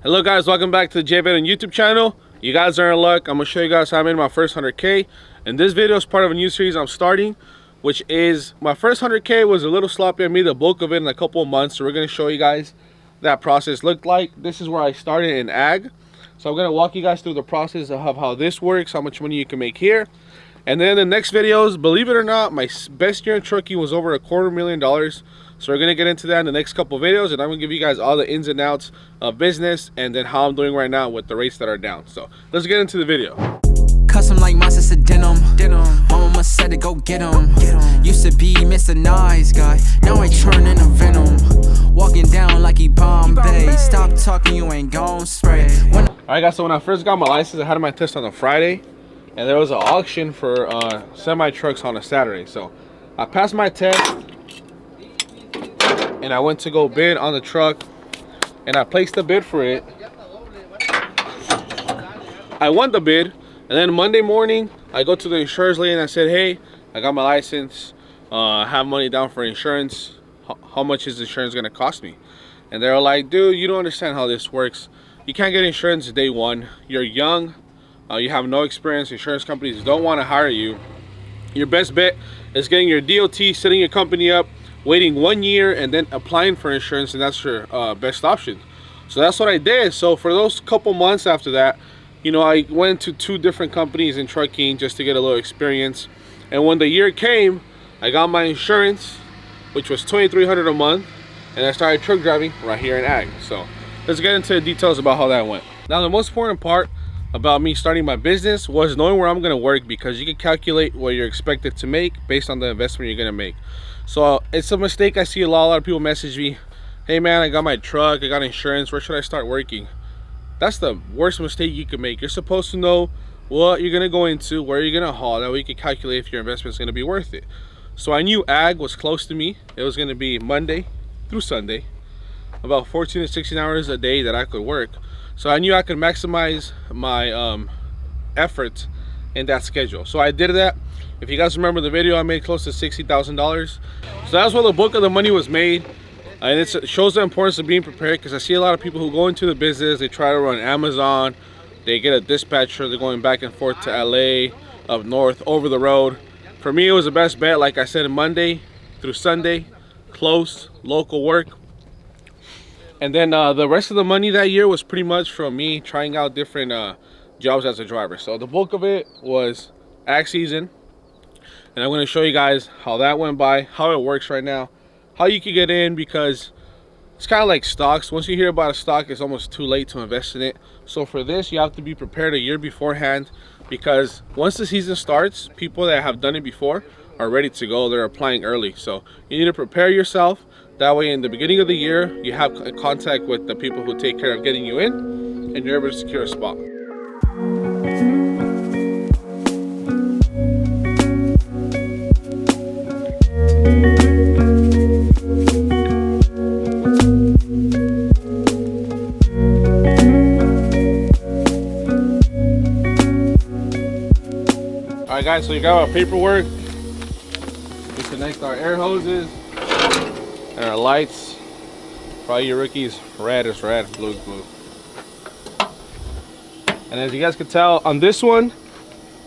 Hello guys, welcome back to the JVedon YouTube channel. You guys are in luck. I'm gonna show you guys how I made my first 100K. And this video is part of a new series I'm starting, which is my first 100K was a little sloppy. I made the bulk of it in a couple of months. So we're gonna show you guys that process looked like. This is where I started in ag. So I'm gonna walk you guys through the process of how this works, how much money you can make here. And then the next videos, believe it or not, my best year in trucking was over $250,000. So we're gonna get into that in the next couple of videos, and I'm gonna give you guys all the ins and outs of business and then how I'm doing right now with the rates that are down. So let's get into the video. Custom like my sister denim. Mama said to go get him. Used to be Mr. Nice Guy, now I turn into Venom. Walking down like he Bombay. Stop talking, you ain't gon' spray. All right guys, so when I first got my license, I had my test on a Friday, and there was an auction for semi trucks on a Saturday. So I passed my test and I went to go bid on the truck, and I placed the bid for it. I won the bid, and then Monday morning I go to the insurance lady and I said, hey, I got my license, I have money down for insurance. How much is insurance gonna cost me? And they're like, dude, you don't understand how this works. You can't get insurance day one. You're young, you have no experience. Insurance companies don't want to hire you. Your best bet is getting your DOT, setting your company up, waiting 1 year, and then applying for insurance, and that's your best option. So that's what I did. So for those couple months after that, you know, I went to 2 different companies in trucking just to get a little experience. And when the year came, I got my insurance, which was $2,300 a month, and I started truck driving right here in ag. So let's get into the details about how that went. Now, the most important part about me starting my business was knowing where I'm going to work, because you can calculate what you're expected to make based on the investment you're going to make. So it's a mistake. I see a lot of people message me, hey man, I got my truck, I got insurance, where should I start working? That's the worst mistake you can make. You're supposed to know what you're going to go into, where you're going to haul, that way you can calculate if your investment is going to be worth it. So I knew ag was close to me. It was going to be Monday through Sunday, about 14 to 16 hours a day that I could work. So I knew I could maximize my efforts in that schedule. So I did that. If you guys remember the video, I made close to $60,000. So that's where the bulk of the money was made. And it shows the importance of being prepared, because I see a lot of people who go into the business, they try to run Amazon, they get a dispatcher, they're going back and forth to LA, up north, over the road. For me, it was the best bet, like I said, Monday through Sunday, close, local work. And then the rest of the money that year was pretty much from me trying out different jobs as a driver. So the bulk of it was ag season, and I'm going to show you guys how that went by, how it works right now, how you can get in, because it's kind of like stocks. Once you hear about a stock, it's almost too late to invest in it. So for this, you have to be prepared a year beforehand, because once the season starts, people that have done it before are ready to go. They're applying early. So you need to prepare yourself. That way in the beginning of the year, you have contact with the people who take care of getting you in, and you're able to secure a spot. Alright guys, so you got our paperwork. We connect our air hoses and our lights. Probably your rookies, red is red, blue is blue. And as you guys can tell on this one,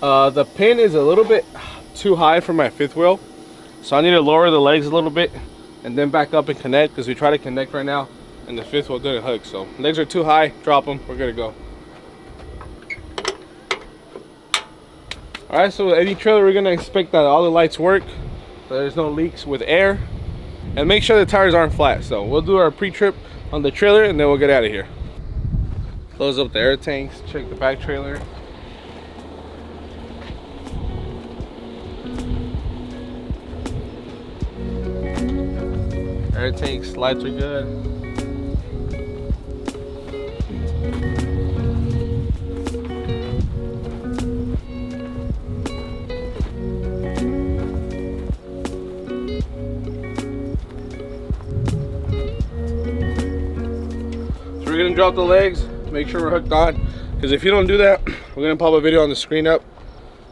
the pin is a little bit too high for my fifth wheel. So I need to lower the legs a little bit and then back up and connect, because we try to connect right now and the fifth wheel didn't hook. So legs are too high, drop them, we're good to go. Alright, so any trailer, we're gonna expect that all the lights work, so there's no leaks with air, and make sure the tires aren't flat. So we'll do our pre-trip on the trailer and then we'll get out of here. Close up the air tanks, check the back trailer. Air tanks, lights are good. We're gonna drop the legs, make sure we're hooked on, because if you don't do that, we're gonna pop a video on the screen up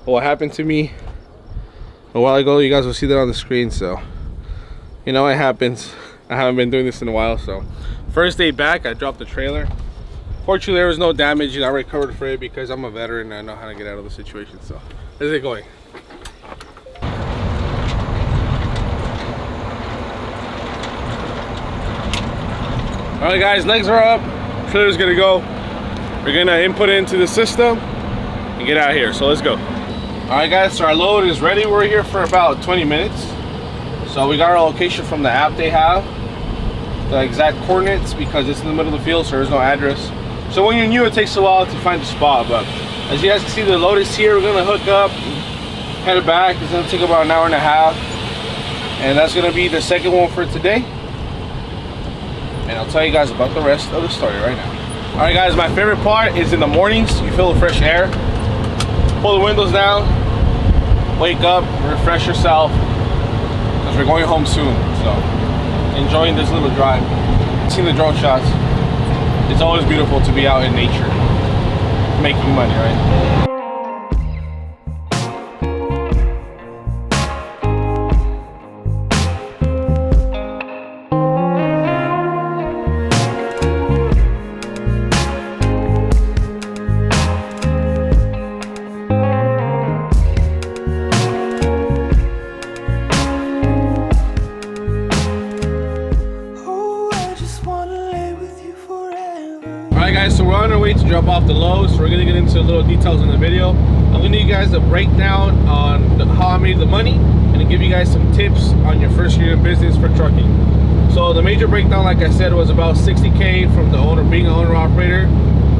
of what happened to me a while ago. You guys will see that on the screen. So you know, it happens. I haven't been doing this in a while. So first day back, I dropped the trailer, Fortunately, there was no damage and I recovered for it because I'm a veteran and I know how to get out of the situation. So, how's it going? Alright guys, legs are up. Trailer's gonna go. We're gonna input it into the system and get out of here. So let's go. Alright guys, so our load is ready. We're here for about 20 minutes. So we got our location from the app they have. The exact coordinates because it's in the middle of the field, so there's no address. So when you're new, it takes a while to find the spot, but as you guys can see, the load is here. We're gonna hook up, head back. It's gonna take about an hour and a half, and that's gonna be the second one for today. And I'll tell you guys about the rest of the story right now. All right, guys, my favorite part is in the mornings. You feel the fresh air. Pull the windows down, wake up, refresh yourself, because we're going home soon. So enjoying this little drive. Seeing the drone shots. It's always beautiful to be out in nature, making money, right? Alright guys, so we're on our way to drop off the load, so we're going to get into the little details in the video. I'm going to give you guys a breakdown on how I made the money and to give you guys some tips on your first year in business for trucking. So the major breakdown, like I said, was about 60K from the owner, being an owner-operator.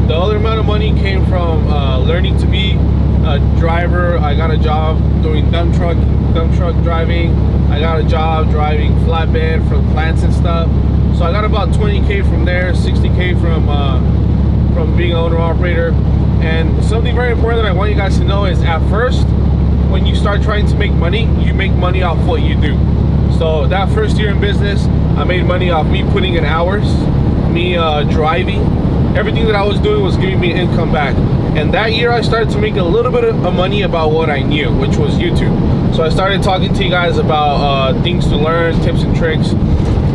The other amount of money came from learning to be a driver. I got a job doing dump truck driving. I got a job driving flatbed for plants and stuff. So I got about 20K from there, 60K from being an owner-operator. And something very important that I want you guys to know is at first, when you start trying to make money, you make money off what you do. So that first year in business, I made money off me putting in hours, me driving. Everything that I was doing was giving me income back. And that year I started to make a little bit of money about what I knew, which was YouTube. So I started talking to you guys about things to learn, tips and tricks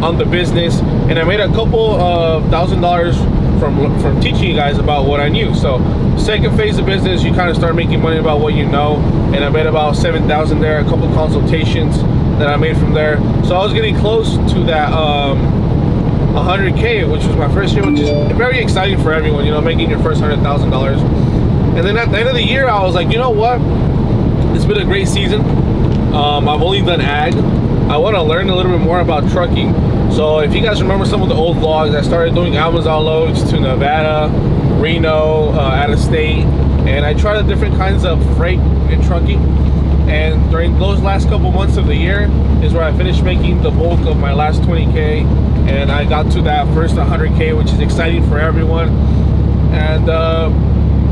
on the business, and I made a couple of $1,000 from teaching you guys about what I knew. So second phase of business, you kind of start making money about what you know, and I made about 7,000 there, a couple consultations that I made from there. So I was getting close to that 100K, which was my first year, which is very exciting for everyone, you know, making your first $100,000. And then at the end of the year, I was like, you know what, it's been a great season. I've only done ag. I want to learn a little bit more about trucking. So if you guys remember some of the old vlogs, I started doing Amazon loads to Nevada, Reno, out of state, and I tried the different kinds of freight and trucking. And during those last couple months of the year is where I finished making the bulk of my last 20K, and I got to that first 100K, which is exciting for everyone. And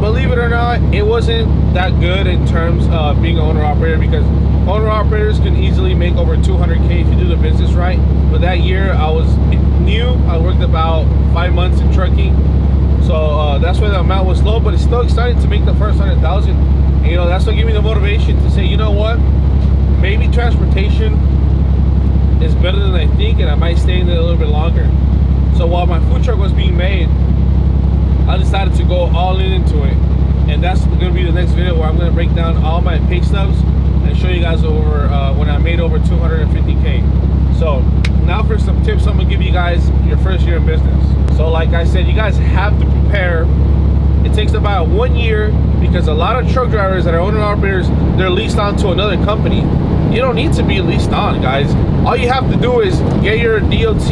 believe it or not, it wasn't that good in terms of being an owner-operator, because owner-operators can easily make over 200K if you do the business right. But that year I was new. I worked about 5 months in trucking, so that's why the amount was low. But it's still exciting to make the first 100,000. You know, that's what gave me the motivation to say, you know what, maybe transportation is better than I think, and I might stay in it a little bit longer. So while my food truck was being made, I decided to go all into it, and that's going to be the next video where I'm going to break down all my pay stubs and show you guys over when I made over 250K. So now for some tips, I'm gonna give you guys your first year in business. So like I said, you guys have to prepare. It takes about 1 year, because a lot of truck drivers that are owner operators, they're leased on to another company. You don't need to be leased on, guys. All you have to do is get your DOT,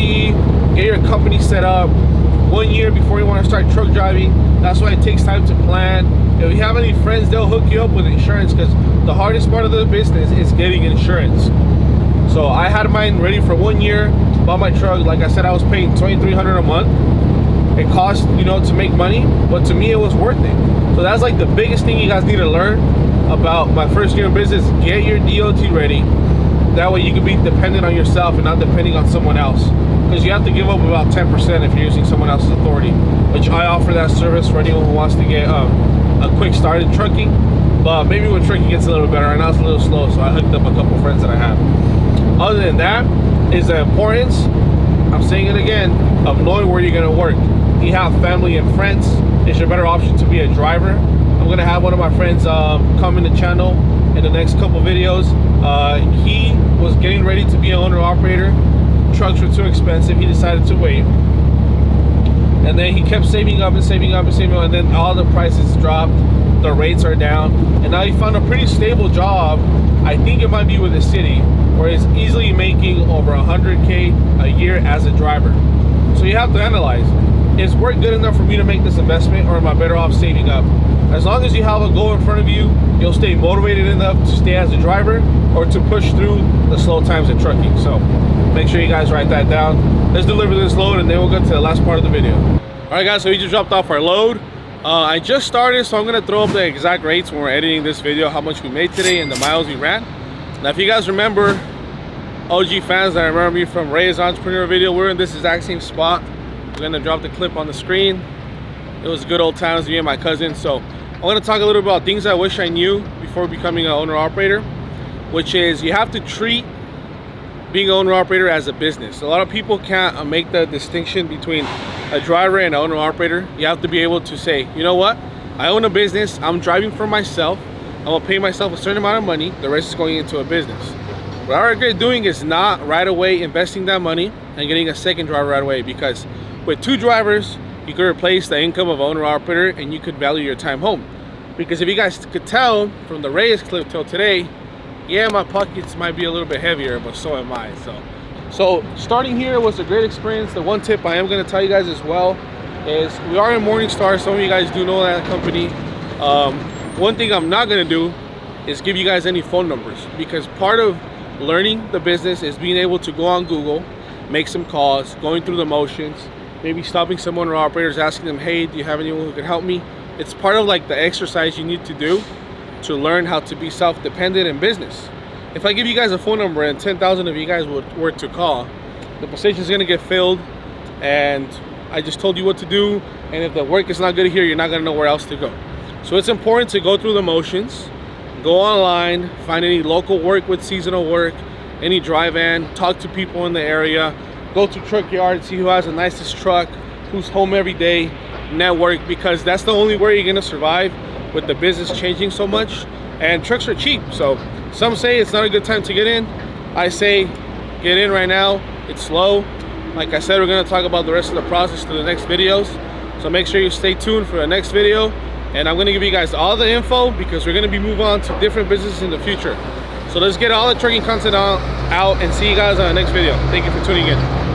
get your company set up 1 year before you want to start truck driving. That's why it takes time to plan. If you have any friends, they'll hook you up with insurance, because the hardest part of the business is getting insurance. So I had mine ready for 1 year, bought my truck. Like I said, I was paying $2,300 a month. It cost, you know, to make money, but to me it was worth it. So that's like the biggest thing you guys need to learn about my first year in business. Get your DOT ready. That way you can be dependent on yourself and not depending on someone else, because you have to give up about 10% if you're using someone else's authority, which I offer that service for anyone who wants to get a quick start in trucking. But maybe when trucking gets a little better. Right now it's a little slow, so I hooked up a couple friends that I have. Other than that is the importance, I'm saying it again, of knowing where you're going to work. you have family and friends, it's your better option to be a driver. I'm gonna have one of my friends come in the channel in the next couple videos. He was getting ready to be an owner-operator. Trucks were too expensive. He decided to wait. And then he kept saving up and saving up and saving up, and then all the prices dropped, the rates are down, and now he found a pretty stable job. I think it might be with the city, where he's easily making over 100K a year as a driver. So you have to analyze, is work good enough for me to make this investment, or am I better off saving up? As long as you have a goal in front of you, you'll stay motivated enough to stay as a driver or to push through the slow times in trucking. So make sure you guys write that down. Let's deliver this load and then we'll get to the last part of the video. All right guys, so we just dropped off our load. I just started, so I'm gonna throw up the exact rates when we're editing this video, how much we made today and the miles we ran. Now if you guys remember, OG fans that remember me from Ray's Entrepreneur video, we're in this exact same spot. We're gonna drop the clip on the screen. It was good old times, me and my cousin. So I want to talk a little about things I wish I knew before becoming an owner-operator, which is you have to treat being an owner-operator as a business. A lot of people can't make the distinction between a driver and an owner-operator. You have to be able to say, you know what, I own a business, I'm driving for myself, I'm gonna pay myself a certain amount of money, the rest is going into a business. What I regret doing is not right away investing that money and getting a second driver right away, because with 2 drivers, you could replace the income of owner-operator and you could value your time home. Because if you guys could tell from the Reyes clip till today, yeah, my pockets might be a little bit heavier, but so am I. So starting here was a great experience. The one tip I am going to tell you guys as well is we are in Morningstar. Some of you guys do know that company. One thing I'm not going to do is give you guys any phone numbers, because part of learning the business is being able to go on Google, make some calls, going through the motions, maybe stopping some owner operators, asking them, hey, do you have anyone who can help me? It's part of like the exercise you need to do to learn how to be self-dependent in business. If I give you guys a phone number and 10,000 of you guys were to call, the position is going to get filled, and I just told you what to do, and if the work is not good here, you're not going to know where else to go. So it's important to go through the motions, go online, find any local work with seasonal work, any dry van, talk to people in the area, go to truck yard, see who has the nicest truck, who's home every day, network, because that's the only way you're gonna survive with the business changing so much. And trucks are cheap, so some say it's not a good time to get in. I say get in right now. It's slow. Like I said, we're gonna talk about the rest of the process to the next videos, so make sure you stay tuned for the next video, and I'm gonna give you guys all the info because we're gonna be moving on to different businesses in the future. So let's get all the trucking content out and see you guys on the next video. Thank you for tuning in.